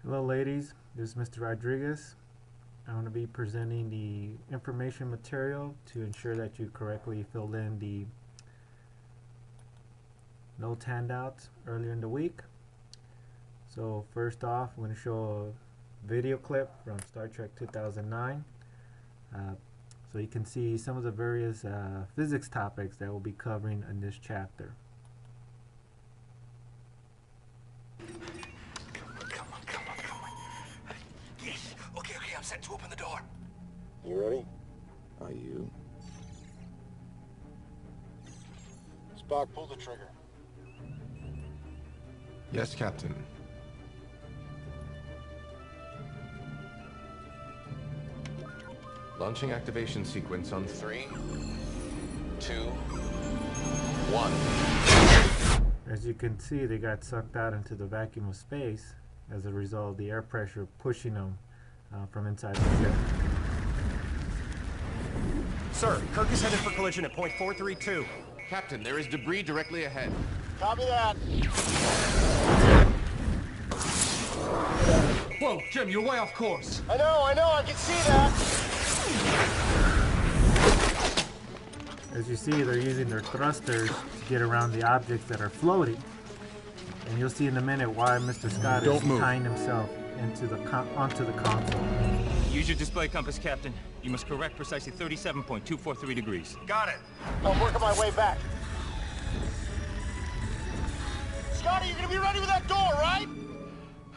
Hello ladies, this is Mr. Rodriguez. I'm going to be presenting the information material to ensure that you correctly filled in the notes handouts earlier in the week. So first off, I'm going to show a video clip from Star Trek 2009. So you can see some of the various physics topics that we'll be covering in this chapter. I'm set to open the door. You ready? Are you? Spock, pull the trigger. Yes, Captain. Launching activation sequence on 3, 2, 1. As you can see, they got sucked out into the vacuum of space as a result of the air pressure pushing them from inside the ship. Sir, Kirk is headed for collision at point 432. Captain, there is debris directly ahead. Copy that. Whoa, Jim, you're way off course. I know, I can see that. As you see, they're using their thrusters to get around the objects that are floating. And you'll see in a minute why Mr. Scott is tying himself into onto the console. Use your display compass, Captain. You must correct precisely 37.243 degrees. Got it. I'm working my way back. Scotty, you're gonna be ready with that door, right?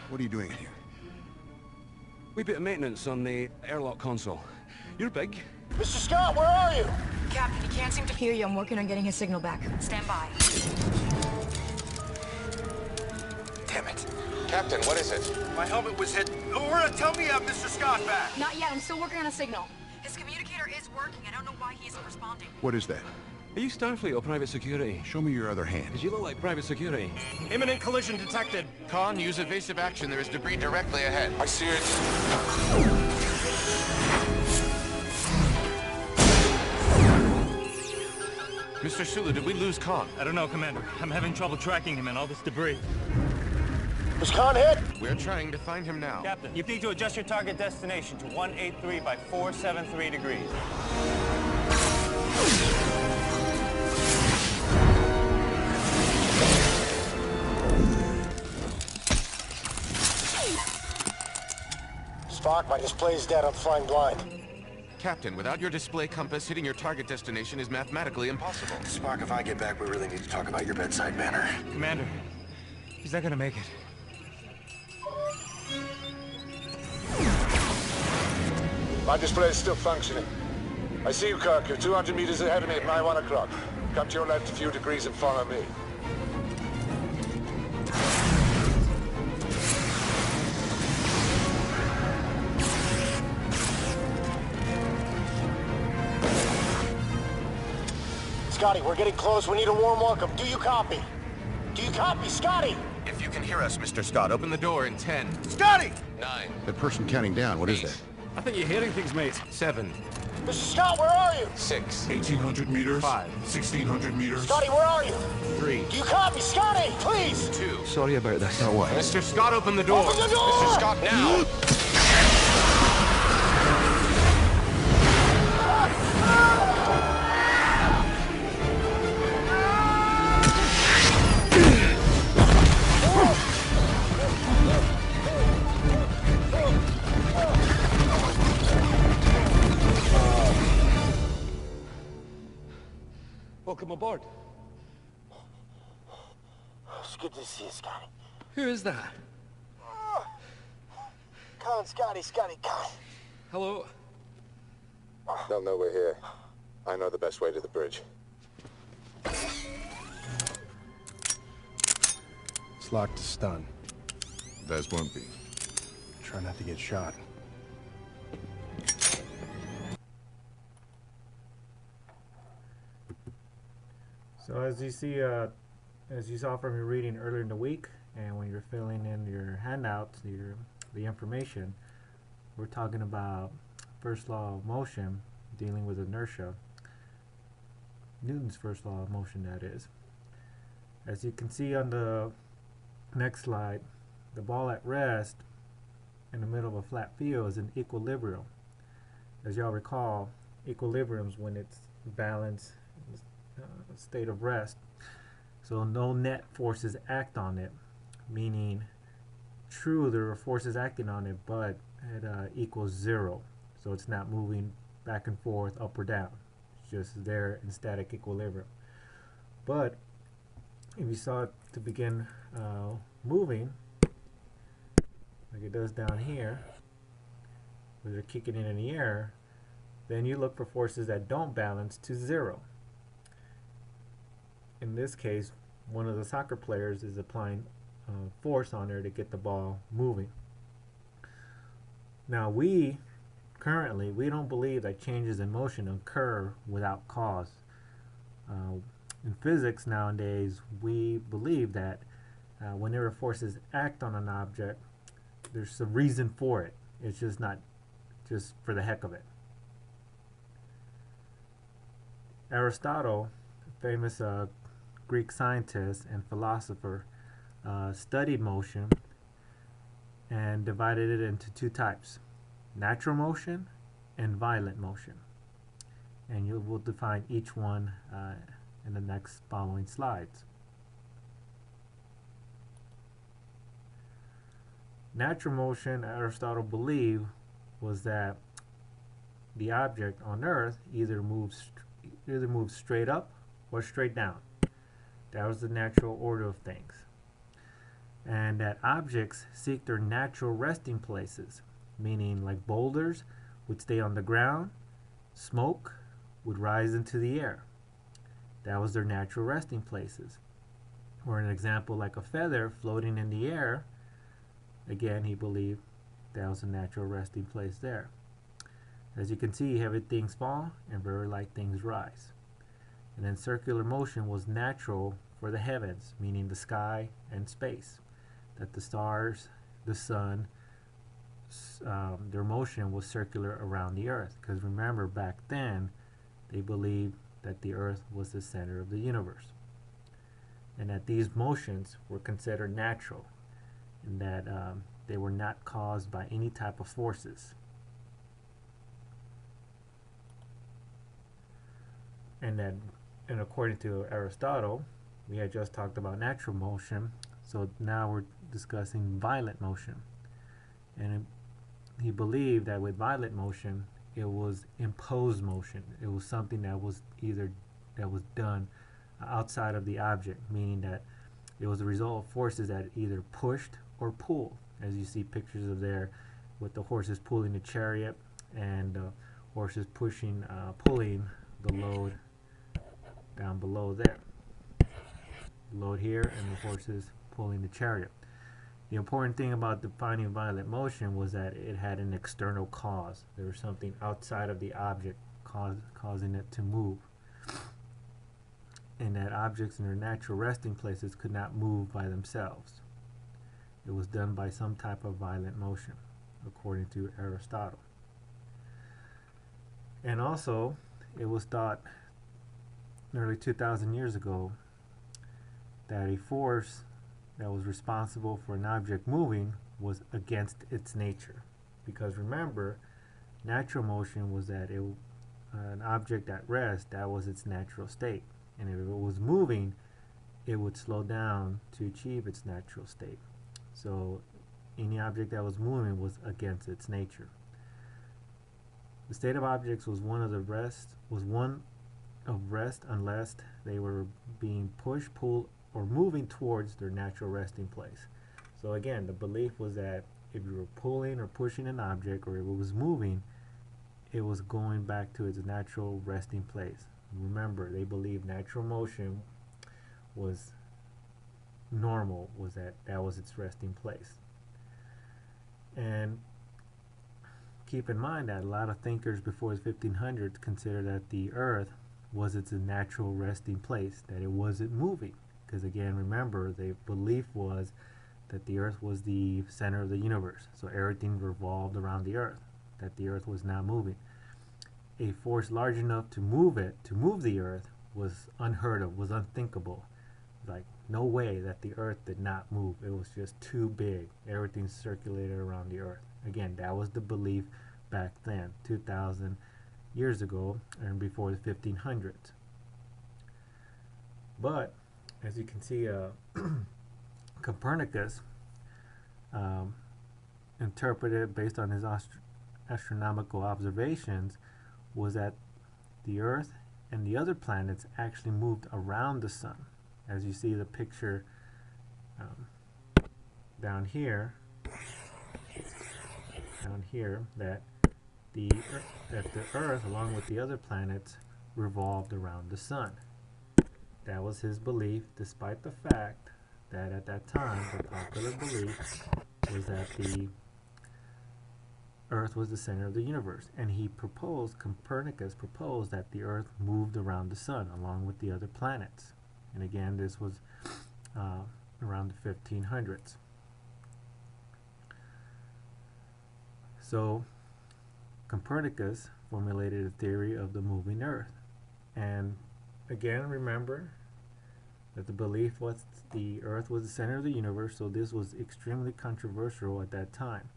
What are you doing in here? Wee bit of maintenance on the airlock console. You're big. Mr. Scott, where are you? Captain, he can't seem to hear you. I'm working on getting his signal back. Stand by. Damn it. Captain, what is it? My helmet was hit. Laura, tell me you have Mr. Scott back. Not yet. I'm still working on a signal. His communicator is working. I don't know why he isn't responding. What is that? Are you Starfleet or private security? Show me your other hand. Because you look like private security. Imminent collision detected. Khan, use evasive action. There is debris directly ahead. I see it. Mr. Sulu, did we lose Khan? I don't know, Commander. I'm having trouble tracking him in all this debris. Was Khan hit? We're trying to find him now. Captain, you need to adjust your target destination to 183 by 473 degrees. Spock, my display's dead. I'm flying blind. Captain, without your display compass, hitting your target destination is mathematically impossible. Spock, if I get back, we really need to talk about your bedside manner. Commander, he's not gonna make it. My display is still functioning. I see you, Kirk. You're 200 meters ahead of me at my 1 o'clock. Come to your left a few degrees and follow me. Scotty, we're getting close. We need a warm welcome. Do you copy? Do you copy, Scotty? If you can hear us, Mr. Scott, open the door in 10, Scotty! 9, That person counting down, what is that? I think you're hearing things, mate. 7, Mr. Scott, where are you? 6, 1,800 meters. 5, 1,600 meters. Scotty, where are you? 3, Do you copy, Scotty? Please! 2. Sorry about this. No way. Mr. Scott, open the door! Open the door! Mr. Scott, now! Welcome aboard. It's good to see you, Scotty. Who is that? Colin, Scotty, Colin. Hello? They'll know we're here. I know the best way to the bridge. It's locked to stun. Theirs won't be. Try not to get shot. So as you see, as you saw from your reading earlier in the week, and when you're filling in your handouts, the information, we're talking about first law of motion, dealing with inertia. Newton's first law of motion, that is. As you can see on the next slide, the ball at rest in the middle of a flat field is in equilibrium. As y'all recall, equilibrium's when it's balanced, state of rest. So no net forces act on it, meaning true there are forces acting on it, but it equals zero. So it's not moving back and forth, up or down. It's just there in static equilibrium. But if you saw it to begin moving, like it does down here, where they're kicking it in the air, then you look for forces that don't balance to zero. In this case, one of the soccer players is applying force on there to get the ball moving. Now we don't believe that changes in motion occur without cause. In physics nowadays, we believe that whenever forces act on an object, there's a reason for it. It's just not just for the heck of it. Aristotle, famous Greek scientist and philosopher, studied motion and divided it into two types: natural motion and violent motion. And we'll define each one in the next following slides. Natural motion, Aristotle believed, was that the object on Earth either moves straight up or straight down. That was the natural order of things. And that objects seek their natural resting places, meaning like boulders would stay on the ground, smoke would rise into the air. That was their natural resting places. Or an example like a feather floating in the air, again he believed that was a natural resting place there. As you can see, heavy things fall and very light things rise. And then circular motion was natural for the heavens, meaning the sky and space. That the stars, the sun, their motion was circular around the earth. Because remember, back then, they believed that the earth was the center of the universe. And that these motions were considered natural. And that they were not caused by any type of forces. And according to Aristotle, we had just talked about natural motion, so now we're discussing violent motion. And he believed that with violent motion, it was imposed motion. It was something that was done outside of the object, meaning that it was a result of forces that either pushed or pulled. As you see pictures of there, with the horses pulling the chariot and horses pulling the load down below there. Load here and the horses pulling the chariot. The important thing about defining violent motion was that it had an external cause. There was something outside of the object causing it to move. And that objects in their natural resting places could not move by themselves. It was done by some type of violent motion, according to Aristotle. And also, it was thought nearly 2,000 years ago that a force that was responsible for an object moving was against its nature. Because remember, natural motion was that an object at rest, that was its natural state. And if it was moving, it would slow down to achieve its natural state. So any object that was moving was against its nature. The state of objects was one of rest unless they were being pushed, pulled, or moving towards their natural resting place. So again, the belief was that if you were pulling or pushing an object, or if it was moving, it was going back to its natural resting place. Remember, they believed natural motion was normal, was that was its resting place. And keep in mind that a lot of thinkers before the 1500s considered that the earth was its natural resting place, that it wasn't moving. Because again, remember, the belief was that the earth was the center of the universe. So everything revolved around the earth, that the earth was not moving. A force large enough to move the earth, was unheard of, was unthinkable. Like no way that the Earth did not move. It was just too big. Everything circulated around the Earth. Again, that was the belief back then, 2,000 years ago, and before the 1500s. But as you can see, Copernicus interpreted based on his astronomical observations was that the Earth and the other planets actually moved around the sun. As you see the picture down here, that the Earth, along with the other planets, revolved around the sun. That was his belief, despite the fact that at that time the popular belief was that the Earth was the center of the universe, and Copernicus proposed that the Earth moved around the sun along with the other planets. And again, this was around the 1500s. So Copernicus formulated a theory of the moving Earth. And again, remember that the belief was the Earth was the center of the universe, so this was extremely controversial at that time.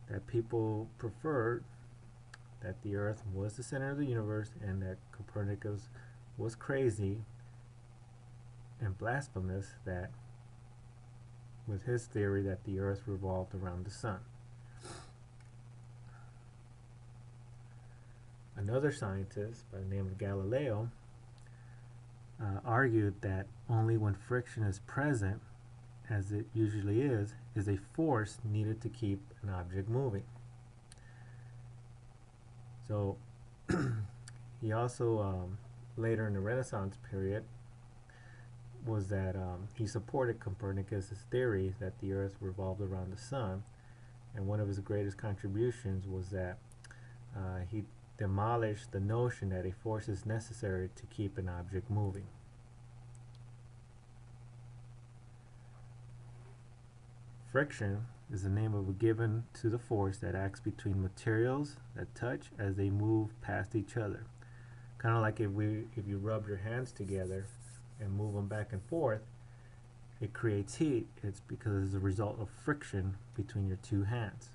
That people preferred that the Earth was the center of the universe and that Copernicus was crazy and blasphemous that with his theory that the Earth revolved around the sun. Another scientist by the name of Galileo argued that only when friction is present, as it usually is a force needed to keep an object moving. So he also later in the Renaissance period was that he supported Copernicus' theory that the Earth revolved around the sun, and one of his greatest contributions was that he demolished the notion that a force is necessary to keep an object moving. Friction is the name of a given to the force that acts between materials that touch as they move past each other. Kind of like if you rub your hands together and move them back and forth, it creates heat. It's because it's a result of friction between your two hands.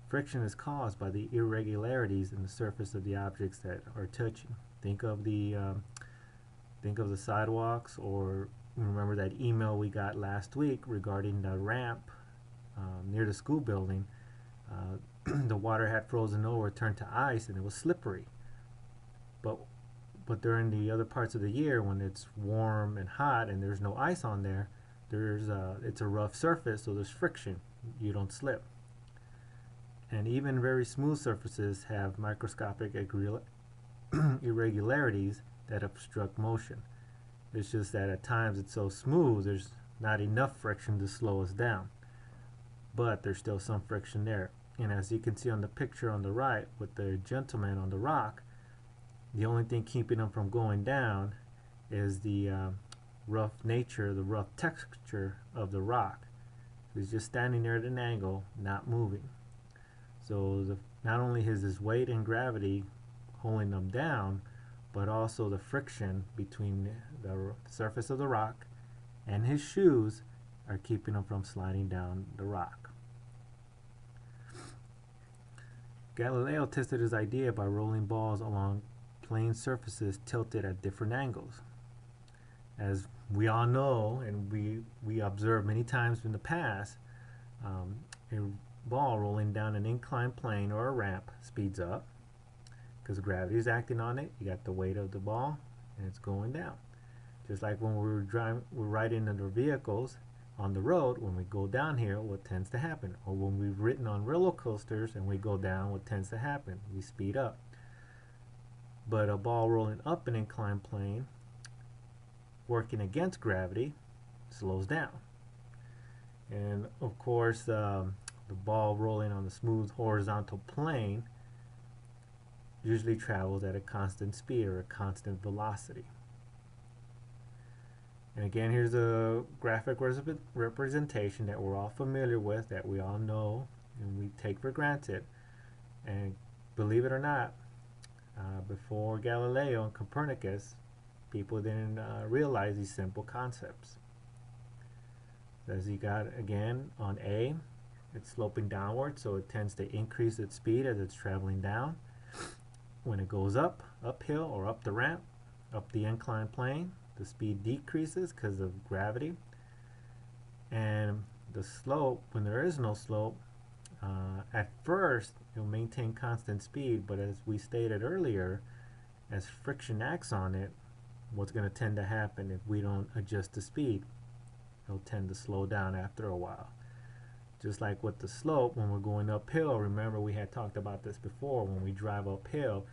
Friction is caused by the irregularities in the surface of the objects that are touching. Think of the sidewalks, or remember that email we got last week regarding the ramp near the school building. The water had frozen over, turned to ice, and it was slippery. But during the other parts of the year, when it's warm and hot and there's no ice on there, it's a rough surface, so there's friction. You don't slip. And even very smooth surfaces have microscopic irregularities that obstruct motion. It's just that at times it's so smooth, there's not enough friction to slow us down. But there's still some friction there. And as you can see on the picture on the right with the gentleman on the rock, the only thing keeping him from going down is the rough nature, the rough texture of the rock. He's just standing there at an angle, not moving. So not only is his weight and gravity holding them down, but also the friction between the surface of the rock and his shoes are keeping him from sliding down the rock. Galileo tested his idea by rolling balls along plane surfaces tilted at different angles. As we all know, and we observed many times in the past, a ball rolling down an inclined plane or a ramp speeds up because gravity is acting on it. You got the weight of the ball and it's going down. Just like when we're riding in our vehicles on the road, when we go down here, what tends to happen? Or when we've ridden on roller coasters and we go down, what tends to happen? We speed up. But a ball rolling up an inclined plane, working against gravity, slows down. And of course, the ball rolling on the smooth horizontal plane usually travels at a constant speed or a constant velocity. And again, here's a graphic representation that we're all familiar with, that we all know and we take for granted. And believe it or not, before Galileo and Copernicus, people didn't realize these simple concepts. As you got again on A, it's sloping downward, so it tends to increase its speed as it's traveling down. When it goes uphill or up the ramp, up the inclined plane, the speed decreases because of gravity. And the slope, when there is no slope, at first it will maintain constant speed, but as we stated earlier, as friction acts on it, what's going to tend to happen if we don't adjust the speed? It'll tend to slow down after a while. Just like with the slope, when we're going uphill, remember we had talked about this before, when we drive uphill,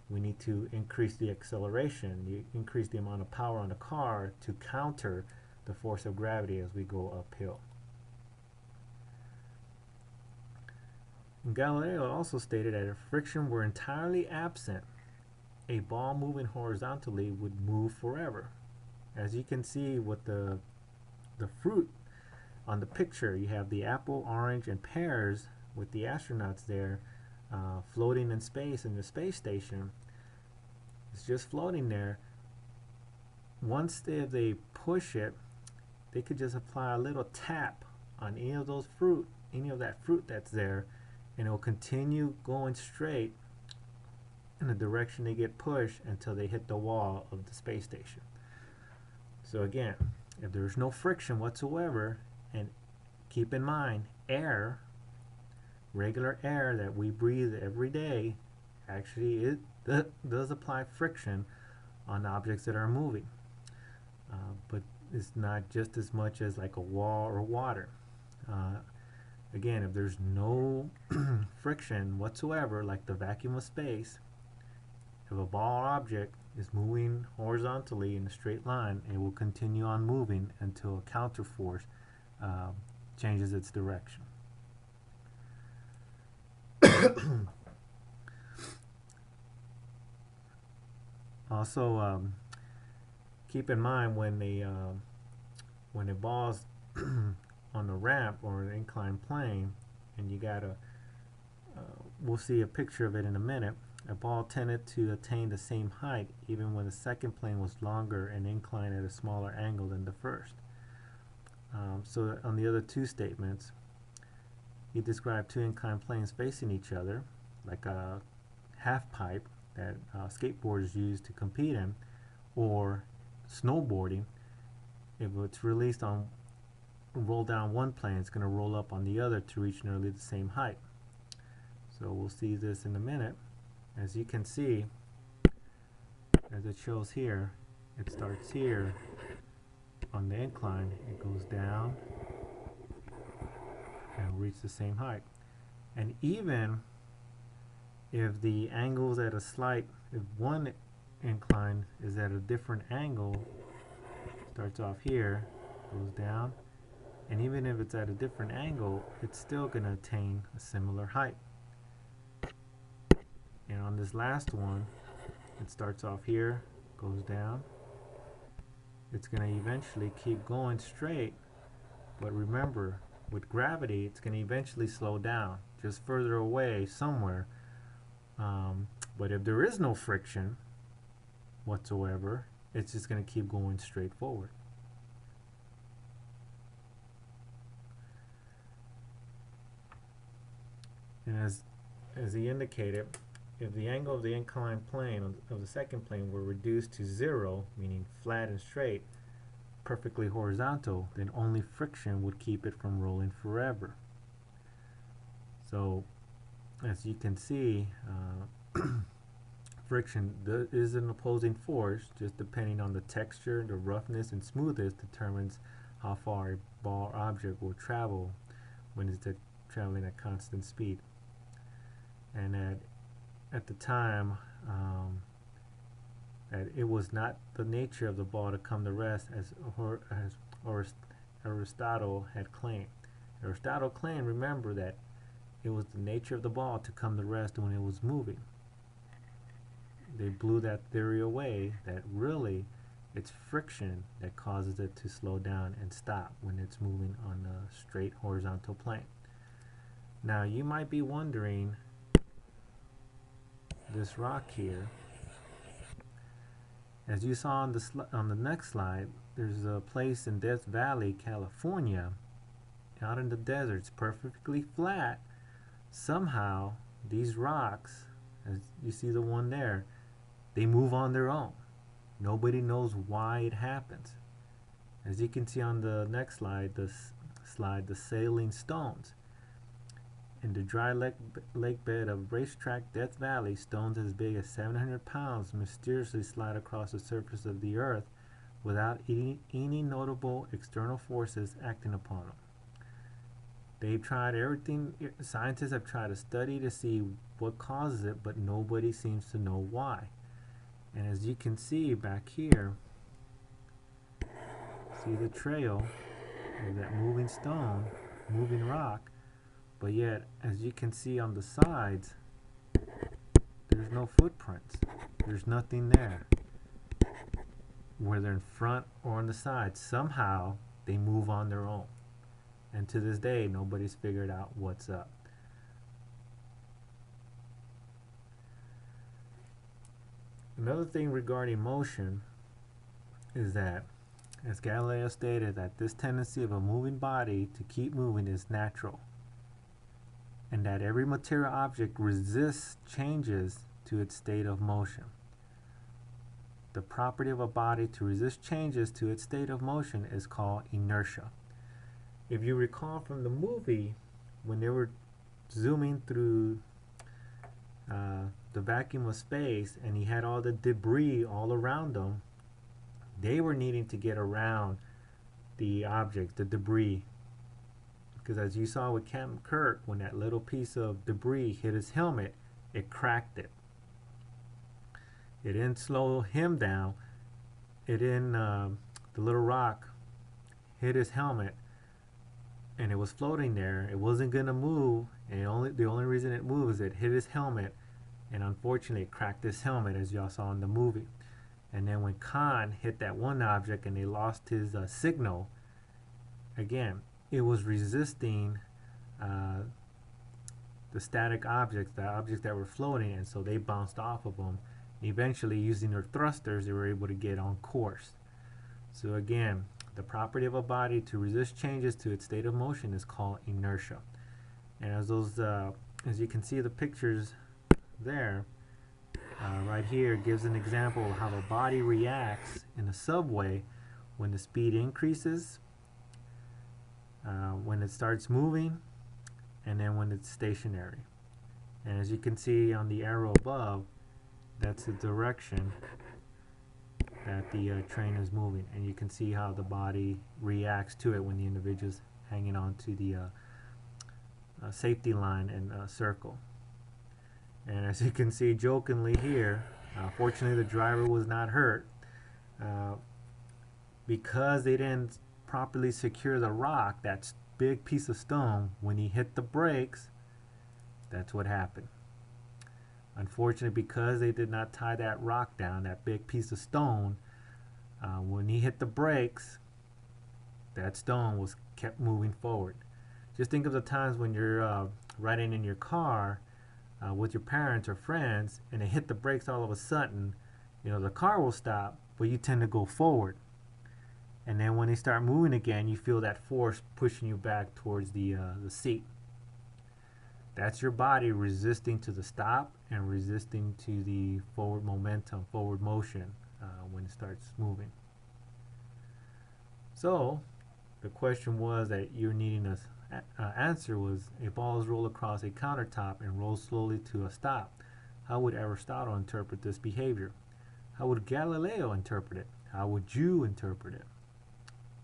we need to increase the acceleration, increase the amount of power on the car to counter the force of gravity as we go uphill. And Galileo also stated that if friction were entirely absent, a ball moving horizontally would move forever. As you can see with the fruit on the picture, you have the apple, orange, and pears with the astronauts there floating in space in the space station. It's just floating there. Once they push it, they could just apply a little tap on any of those fruit, any of that fruit that's there, and it will continue going straight in the direction they get pushed until they hit the wall of the space station. So again, if there's no friction whatsoever, and keep in mind, air, regular air that we breathe every day, actually it does apply friction on objects that are moving. But it's not just as much as like a wall or water. Again, if there's no friction whatsoever, like the vacuum of space, if a ball or object is moving horizontally in a straight line, it will continue on moving until a counterforce changes its direction. Also, keep in mind when the ball's on the ramp or an inclined plane, and you gotta, we'll see a picture of it in a minute, a ball tended to attain the same height even when the second plane was longer and inclined at a smaller angle than the first. So on the other two statements, he described two inclined planes facing each other, like a half pipe that skateboarders use to compete in, or snowboarding. If it's released on, roll down one plane, it's going to roll up on the other to reach nearly the same height. So we'll see this in a minute. As you can see, as it shows here, it starts here on the incline, it goes down and reach the same height. And even if the angle's at a slight, if one incline is at a different angle, starts off here, goes down, and even if it's at a different angle, it's still going to attain a similar height. And on this last one, it starts off here, goes down. It's going to eventually keep going straight, but remember, with gravity, it's going to eventually slow down, just further away somewhere. But if there is no friction whatsoever, it's just going to keep going straight forward. And as he indicated, if the angle of the inclined plane of the second plane were reduced to 0, meaning flat and straight, perfectly horizontal, then only friction would keep it from rolling forever. So, as you can see, friction is an opposing force, just depending on the texture, the roughness, and smoothness determines how far a ball or object will travel when it's traveling at constant speed. And at the time, that it was not the nature of the ball to come to rest, as Aristotle had claimed. Aristotle claimed, remember, that it was the nature of the ball to come to rest when it was moving. They blew that theory away, that really it's friction that causes it to slow down and stop when it's moving on a straight horizontal plane. Now you might be wondering, this rock here, As you saw on the next slide, there's a place in Death Valley, California, out in the desert. It's perfectly flat. Somehow, these rocks, as you see the one there, they move on their own. Nobody knows why it happens. As you can see on the next slide, the saline stones. In the dry lake bed of Racetrack Death Valley, stones as big as 700 pounds mysteriously slide across the surface of the earth without any notable external forces acting upon them. They've tried everything. Scientists have tried to study to see what causes it, but nobody seems to know why. And as you can see back here, see the trail of that moving stone, moving rock, but yet, as you can see on the sides, there's no footprints. There's nothing there. Whether in front or on the side, somehow they move on their own. And to this day, nobody's figured out what's up. Another thing regarding motion is that, as Galileo stated, that this tendency of a moving body to keep moving is natural, and that every material object resists changes to its state of motion. The property of a body to resist changes to its state of motion is called inertia. If you recall from the movie, when they were zooming through the vacuum of space and he had all the debris all around them, they were needing to get around the object, the debris. Because as you saw with Captain Kirk, when that little piece of debris hit his helmet, it cracked it. It didn't slow him down. It didn't, the little rock hit his helmet and it was floating there. It wasn't going to move, and the only reason it moved is it hit his helmet, and unfortunately it cracked his helmet, as y'all saw in the movie. And then when Khan hit that one object and they lost his signal, again, it was resisting the static objects, the objects that were floating, and so they bounced off of them. Eventually, using their thrusters, they were able to get on course. So again, the property of a body to resist changes to its state of motion is called inertia. And as you can see the pictures there, right here gives an example of how the body reacts in a subway when the speed increases, when it starts moving, and then when it's stationary. And as you can see on the arrow above, that's the direction that the train is moving, and you can see how the body reacts to it when the individual's hanging on to the safety line and circle. And as you can see jokingly here, fortunately the driver was not hurt, because they didn't properly secure the rock, that big piece of stone. When he hit the brakes, that's what happened. Unfortunately, because they did not tie that rock down, that big piece of stone, when he hit the brakes, that stone was kept moving forward. Just think of the times when you're riding in your car with your parents or friends, and they hit the brakes all of a sudden. You know, the car will stop, but you tend to go forward. And then when they start moving again, you feel that force pushing you back towards the seat. That's your body resisting to the stop and resisting to the forward momentum, forward motion when it starts moving. So the question was that you're needing to answer was, a ball is rolled across a countertop and rolls slowly to a stop. How would Aristotle interpret this behavior? How would Galileo interpret it? How would you interpret it?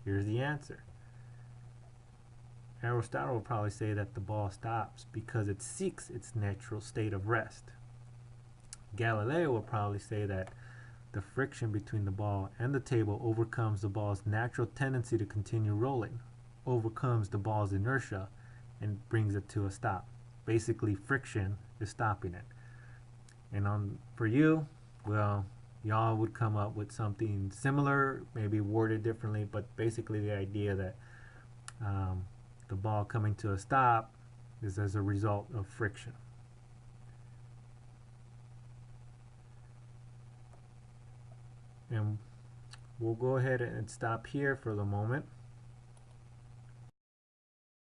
Here's the answer. Aristotle would probably say that the ball stops because it seeks its natural state of rest. Galileo would probably say that the friction between the ball and the table overcomes the ball's natural tendency to continue rolling, overcomes the ball's inertia, and brings it to a stop. Basically, friction is stopping it. And for you, well, y'all would come up with something similar, maybe worded differently, but basically the idea that the ball coming to a stop is as a result of friction. And we'll go ahead and stop here for the moment.